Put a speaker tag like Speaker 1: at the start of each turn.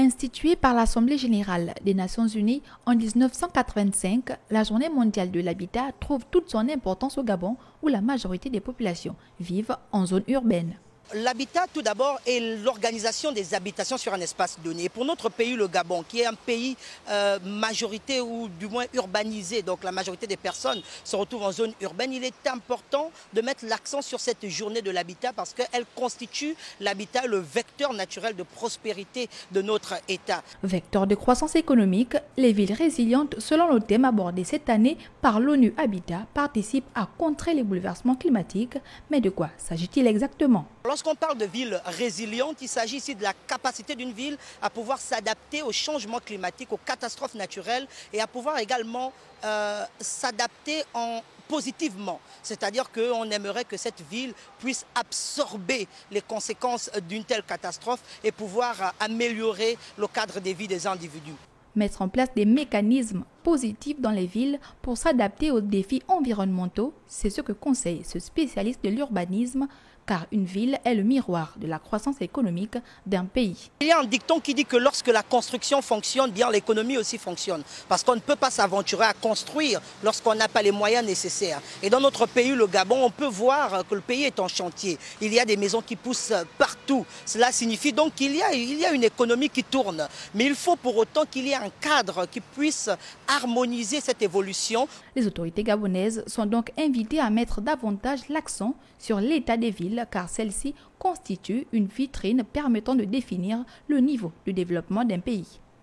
Speaker 1: Instituée par l'Assemblée générale des Nations unies en 1985, la Journée mondiale de l'habitat trouve toute son importance au Gabon où la majorité des populations vivent en zone urbaine.
Speaker 2: L'habitat, tout d'abord, est l'organisation des habitations sur un espace donné. Et pour notre pays, le Gabon, qui est un pays majorité ou du moins urbanisé, donc la majorité des personnes se retrouvent en zone urbaine, il est important de mettre l'accent sur cette journée de l'habitat parce qu'elle constitue l'habitat le vecteur naturel de prospérité de notre État.
Speaker 1: Vecteur de croissance économique, les villes résilientes, selon le thème abordé cette année par l'ONU Habitat, participent à contrer les bouleversements climatiques. Mais de quoi s'agit-il exactement ?
Speaker 2: Lorsqu'on parle de ville résiliente, il s'agit ici de la capacité d'une ville à pouvoir s'adapter aux changements climatiques, aux catastrophes naturelles et à pouvoir également s'adapter positivement. C'est-à-dire qu'on aimerait que cette ville puisse absorber les conséquences d'une telle catastrophe et pouvoir améliorer le cadre de vie des individus.
Speaker 1: Mettre en place des mécanismes positifs dans les villes pour s'adapter aux défis environnementaux, c'est ce que conseille ce spécialiste de l'urbanisme, car une ville est le miroir de la croissance économique d'un pays.
Speaker 2: Il y a un dicton qui dit que lorsque la construction fonctionne bien, l'économie aussi fonctionne. Parce qu'on ne peut pas s'aventurer à construire lorsqu'on n'a pas les moyens nécessaires. Et dans notre pays, le Gabon, on peut voir que le pays est en chantier. Il y a des maisons qui poussent partout. Cela signifie donc qu'il y a une économie qui tourne. Mais il faut pour autant qu'il y ait un cadre qui puisse harmoniser cette évolution.
Speaker 1: Les autorités gabonaises sont donc invitées à mettre davantage l'accent sur l'état des villes car celle-ci constitue une vitrine permettant de définir le niveau de développement d'un pays.